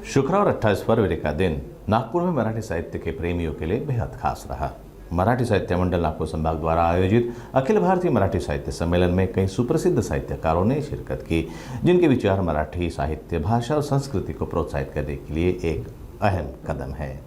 शुक्रवार 28 फरवरी का दिन नागपुर में मराठी साहित्य के प्रेमियों के लिए बेहद खास रहा। मराठी साहित्य मंडल नागपुर संभाग द्वारा आयोजित अखिल भारतीय मराठी साहित्य सम्मेलन में कई सुप्रसिद्ध साहित्यकारों ने शिरकत की, जिनके विचार मराठी साहित्य, भाषा और संस्कृति को प्रोत्साहित करने के लिए एक अहम कदम है।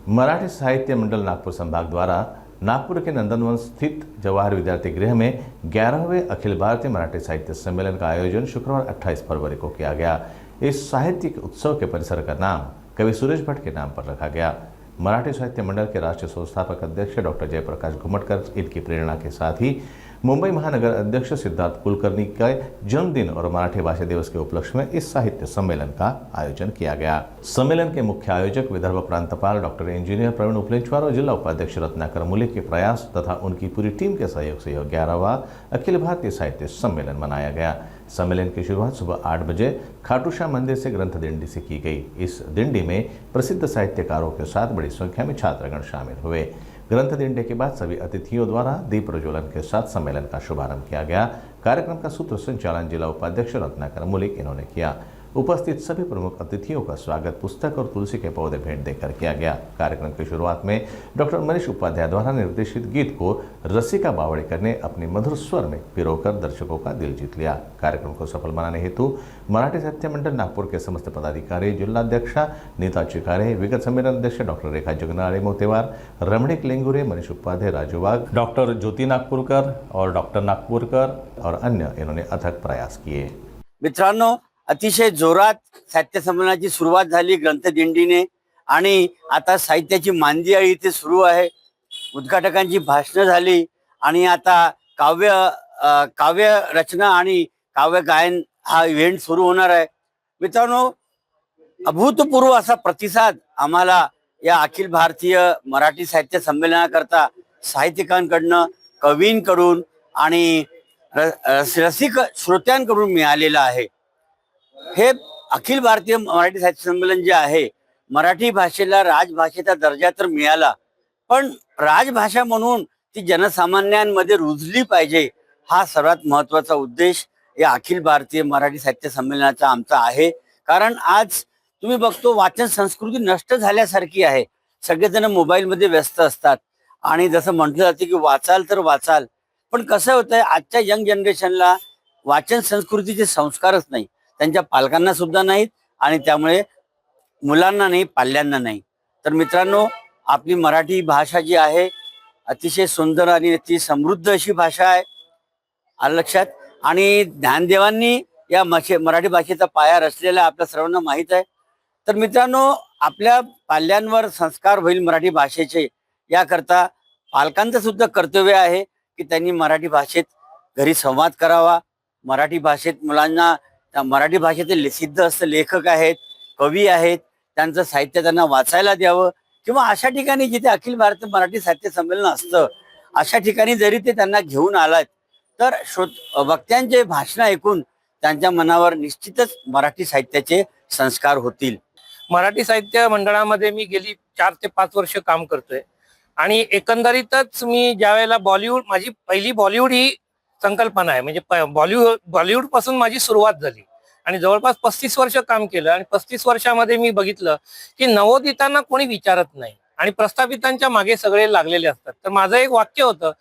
मराठी साहित्य मंडल नागपुर संभाग द्वारा नागपुर के नंदनवन स्थित जवाहर विद्यार्थी गृह में 11वें अखिल भारतीय मराठी साहित्य सम्मेलन का आयोजन शुक्रवार 28 फरवरी को किया गया। इस साहित्यिक उत्सव के परिसर का नाम कवि सुरेश भट्ट के नाम पर रखा गया। मराठी साहित्य मंडल के राष्ट्रीय संस्थापक अध्यक्ष डॉक्टर जयप्रकाश घुमटकर इनकी प्रेरणा के साथ ही मुंबई महानगर अध्यक्ष सिद्धार्थ कुलकर्णी का जन्मदिन और मराठी भाषा दिवस के उपलक्ष्य में इस साहित्य सम्मेलन का आयोजन किया गया। सम्मेलन के मुख्य आयोजक विदर्भ प्रांतपाल डॉक्टर इंजीनियर प्रवीण उपलेंचवार और जिला उपाध्यक्ष रत्नाकर मुले के प्रयास तथा उनकी पूरी टीम के सहयोग से 11वां अखिल भारतीय साहित्य सम्मेलन मनाया गया। सम्मेलन की शुरुआत सुबह 8 बजे खाटूश्याम मंदिर से ग्रंथ दिंडी से की गई। इस दिंडी में प्रसिद्ध साहित्यकारों के साथ बड़ी संख्या में छात्रगण शामिल हुए। ग्रंथ दिंडी के बाद सभी अतिथियों द्वारा दीप प्रज्वलन के साथ सम्मेलन का शुभारंभ किया गया। कार्यक्रम का सूत्र संचालन जिला उपाध्यक्ष रत्नाकर मुलिक इन्होंने किया। उपस्थित सभी प्रमुख अतिथियों का स्वागत पुस्तक और तुलसी के पौधे भेंट देकर किया गया। कार्यक्रम की शुरुआत में डॉक्टर मनीष उपाध्याय द्वारा निर्देशित गीत को रसिका बावड़ेकर ने अपने मधुर स्वर में पिरोकर दर्शकों का दिल जीत लिया। कार्यक्रम को सफल बनाने हेतु मराठी साहित्य मंडल नागपुर के समस्त पदाधिकारी, जिलाध्यक्षा नीता चिकारे, विगत सम्मेलन अध्यक्ष डॉक्टर रेखा जगनाळे मोतेवार, रमणीक लेंगुरे, मनीष उपाध्याय, राजू वाघ, डॉक्टर ज्योति नागपूरकर और डॉक्टर नागपूरकर और अन्य इन्होंने अथक प्रयास किए। मित्रांनो, अतिशय जोरात साहित्य संमेलनाची सुरुवात झाली ग्रंथदिंडीने आणि आता साहित्याची मांदियाळी इथे सुरू आहे। उद्घाटकांची भाषणं झाली आणि आता काव्य रचना आणि काव्य गायन हा इव्हेंट सुरू होणार आहे। मित्रांनो, अभूतपूर्व असा प्रतिसाद आम्हाला या अखिल भारतीय मराठी साहित्य संमेलनाकरता साहित्यिकांकडून, कवींकडून आणि रसिक श्रोत्यांकडून मिळालेला आहे। हे अखिल भारतीय मराठी साहित्य संमेलन जे आहे, मराठी भाषेला राजभाषेचा दर्जा तर मिळाला, पण राजभाषा म्हणून ती जनसामान्यांमध्ये रुजली पाहिजे, हा सर्वात महत्त्वाचा उद्देश या अखिल भारतीय मराठी साहित्य संमेलनाचा आमचा आहे। कारण आज तुम्ही बघतो वाचन संस्कृती नष्ट झाल्यासारखी आहे। सगळेजण मोबाईलमध्ये व्यस्त असतात आणि जसं म्हटलं जाते की वाचाल तर वाचाल, पण कसं होतंय आजच्या यंग जनरेशनला वाचन संस्कृतीचे संस्कारच नाही, त्यांच्या पालकांना सुद्धा नाहीत आणि त्यामुळे मुलांना नाही, पाल्यांना नाही। तर मित्रांनो, आपली मराठी भाषा जी आहे अतिशय सुंदर आणि अति समृद्ध अशी भाषा आहे, आलं लक्षात। आणि ज्ञानदेवांनी या मराठी भाषेचा पाया रचलेला आपल्या सर्वांना माहीत आहे। तर मित्रांनो, आपल्या पाल्यांवर संस्कार होईल मराठी भाषेचे, याकरता पालकांचं सुद्धा कर्तव्य आहे की त्यांनी मराठी भाषेत घरी संवाद करावा। मराठी भाषेत मुलांना, मराठी भाषेतील सिद्ध असं लेखक आहेत, कवी आहेत, त्यांचं साहित्य त्यांना वाचायला द्यावं, किंवा अशा ठिकाणी जिथे अखिल भारतीय मराठी साहित्य संमेलन असतं अशा ठिकाणी जरी ते त्यांना घेऊन आलात तर वक्त्यांचे भाषण ऐकून त्यांच्या मनावर निश्चितच मराठी साहित्याचे संस्कार होतील। मराठी साहित्य मंडळामध्ये मी गेली 4 ते 5 वर्ष काम करतोय आणि एकंदरीतच मी ज्यावेळेला बॉलिवूड, माझी पहिली बॉलिवूड ही संकल्पना आहे, म्हणजे बॉलिवूड पासून माझी सुरुवात झाली आणि जवळपास 35 वर्ष काम केलं आणि 35 वर्षामध्ये मी बघितलं की नवोदितांना कोणी विचारत नाही आणि प्रस्थापितांच्या मागे सगळे लागलेले असतात। तर माझं एक वाक्य होतं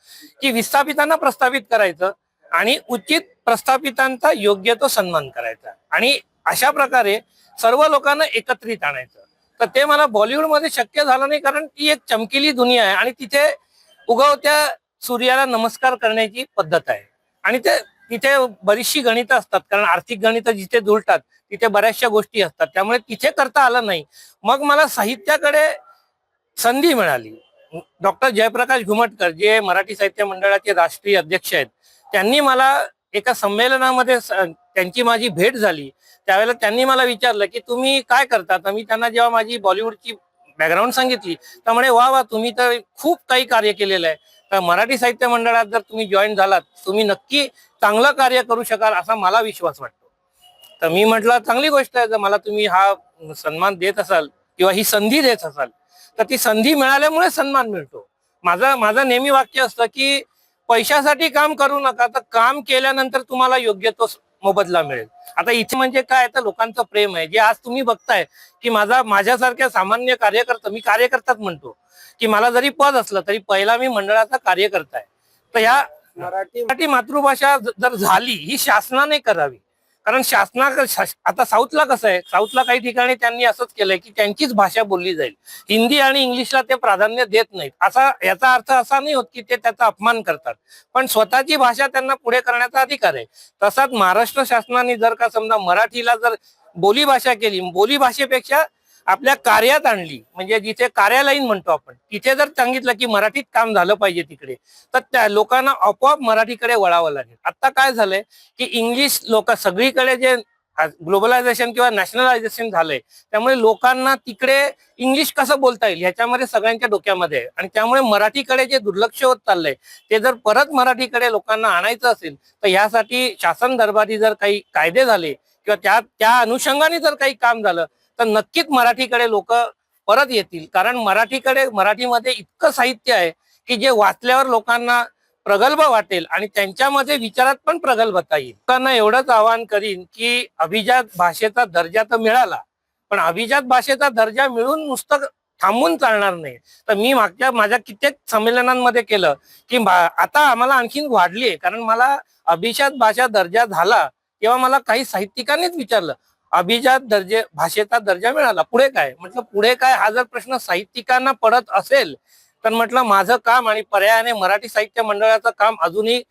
की विस्थापितांना प्रस्थापित करायचं आणि उचित प्रस्थापितांचा योग्य तो सन्मान करायचा आणि अशा प्रकारे सर्व लोकांना एकत्रित आणायचं। तर ते मला बॉलिवूडमध्ये शक्य झालं नाही, कारण ती एक चमकीली दुनिया आहे आणि तिथे उगवत्या सूर्याला नमस्कार करण्याची पद्धत आहे आणि तिथे बरीचशी गणितं असतात, कारण आर्थिक गणितं जिथे जुळतात तिथे बऱ्याचशा गोष्टी असतात, त्यामुळे तिथे करता आलं नाही। मग मला साहित्याकडे संधी मिळाली। डॉक्टर जयप्रकाश घुमटकर, जे मराठी साहित्य मंडळाचे राष्ट्रीय अध्यक्ष आहेत, त्यांनी मला एका संमेलनामध्ये, त्यांची माझी भेट झाली, त्यावेळेला त्यांनी मला विचारलं की तुम्ही काय करता। तर मी त्यांना जेव्हा माझी बॉलिवूडची बॅकग्राऊंड सांगितली तर म्हणे वा वा, तुम्ही तर खूप काही कार्य केलेलं आहे, तर मराठी साहित्य मंडळात जर तुम्ही जॉईन झालात तुम्ही नक्की चांगलं कार्य करू शकाल असा मला विश्वास वाटतो। तर मी म्हटलं चांगली गोष्ट आहे, जर मला तुम्ही हा सन्मान देत असाल किंवा ही संधी देत असाल तर ती संधी मिळाल्यामुळे सन्मान मिळतो। माझं नेहमी वाक्य असतं की पैशासाठी काम करू नका, तर काम केल्यानंतर तुम्हाला योग्य तो मोबदला मिळेल. आता इथे म्हणजे काय, तर लोकांचं प्रेम आहे जे आज तुम्ही बघताय की माझ्यासारख्या सामान्य कार्यकर्ता, मी कार्यकर्ताच म्हणतो की मला जरी पद असलं तरी पहिला मी मंडळाचा कार्यकर्ता आहे. तर ह्या मराठी मातृभाषा जर झाली ही शासनाने करावी. कारण आता साऊथला कसं आहे, साऊथला काही ठिकाणी त्यांनी असंच केलंय की त्यांचीच भाषा बोलली जाईल, हिंदी आणि इंग्लिशला ते प्राधान्य देत नाहीत. याचा अर्थ असा नाही होत की ते त्याचा अपमान करतात, पण स्वतःची भाषा त्यांना पुढे करण्याचा अधिकार आहे. तसाच महाराष्ट्र शासनाने जर का समजा मराठीला जर बोलीभाषा केली, बोलीभाषेपेक्षा आपल्या कार्यात आणली, म्हणजे जिथे कार्यालयीन म्हणतो आपण, तिथे जर सांगितलं की मराठीत काम झालं पाहिजे तिकडे, तर त्या लोकांना आपोआप मराठीकडे वळावं लागेल. आता काय झालंय की इंग्लिश लोक सगळीकडे जे ग्लोबलायझेशन किंवा नॅशनलायझेशन झालंय, त्यामुळे लोकांना तिकडे इंग्लिश कसं बोलता येईल ह्याच्यामध्ये सगळ्यांच्या डोक्यामध्ये आहे. आणि त्यामुळे मराठीकडे जे दुर्लक्ष होत चाललंय ते जर परत मराठीकडे लोकांना आणायचं असेल तर यासाठी शासन दरबारी जर काही कायदे झाले किंवा त्या अनुषंगाने जर काही काम झालं तर नक्कीच मराठीकडे लोक परत येतील. कारण मराठीमध्ये इतकं साहित्य आहे की जे वाचल्यावर लोकांना प्रगल्भ वाटेल आणि त्यांच्यामध्ये विचारात पण प्रगल्भता येईल. लोकांना एवढंच आवाहन करीन की अभिजात भाषेचा दर्जा तर मिळाला, पण अभिजात भाषेचा दर्जा मिळून नुसतं थांबून चालणार नाही. तर मी माझ्या कित्येक संमेलनांमध्ये केलं की आता आम्हाला आणखीन वाढलीये, कारण मला अभिजात भाषा दर्जा झाला तेव्हा मला काही साहित्यिकांनीच विचारलं अभिजात भाषेचा दर्जा मिळाला, पुढे काय? म्हटलं पुढे काय हा जर प्रश्न साहित्यिकांना पडत असेल तर म्हटलं माझं काम आणि पर्यायाने मराठी साहित्य मंडळाचं काम अजूनही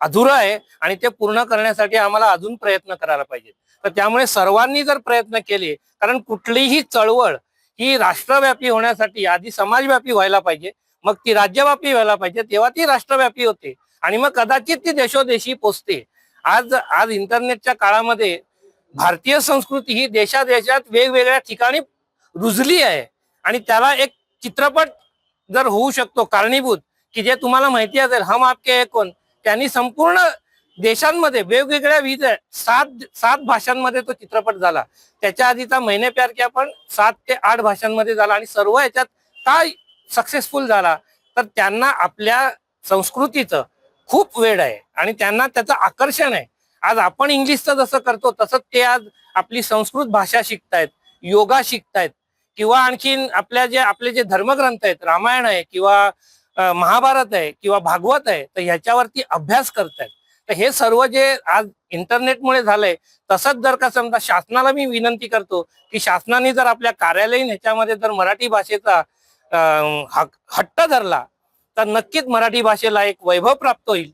अधुरं आहे आणि ते पूर्ण करण्यासाठी आम्हाला अजून प्रयत्न करायला पाहिजे. तर त्यामुळे सर्वांनी जर प्रयत्न केले, कारण कुठलीही चळवळ ही राष्ट्रव्यापी होण्यासाठी आधी समाजव्यापी व्हायला पाहिजे, मग ती राज्यव्यापी व्हायला पाहिजे, तेव्हा ती राष्ट्रव्यापी होते आणि मग कदाचित ती देशोदेशी पोचते. आज इंटरनेटच्या काळामध्ये भारतीय संस्कृती ही देशादेशात वेगवेगळ्या ठिकाणी रुजली आहे आणि त्याला एक चित्रपट जर होऊ शकतो कारणीभूत, की जे तुम्हाला माहिती असेल हम आपके है कौन, त्यांनी संपूर्ण देशांमध्ये वेगवेगळ्या 7 भाषांमध्ये तो चित्रपट झाला. त्याच्या आधीचा मैंने प्यार किया पण 7 ते 8 भाषांमध्ये झाला आणि सर्व याच्यात काय सक्सेसफुल झाला, तर त्यांना आपल्या संस्कृतीचं खूप वेड आहे आणि त्यांना त्याचं आकर्षण आहे. आज आपण इंग्लिशचं जसं करतो तसंच ते आज आपली संस्कृत भाषा शिकतायत, योगा शिकतायत किंवा आणखीन आपले जे धर्मग्रंथ आहेत, रामायण आहे किंवा महाभारत आहे किंवा भागवत आहे, तर ह्याच्यावरती अभ्यास करतायत. तर हे सर्व जे आज इंटरनेटमुळे झालंय, तसंच जर का समजा शासनाला मी विनंती करतो की शासनाने जर आपल्या कार्यालयीन ह्याच्यामध्ये जर मराठी भाषेचा हट्ट धरला तर नक्कीच मराठी भाषेला एक वैभव प्राप्त होईल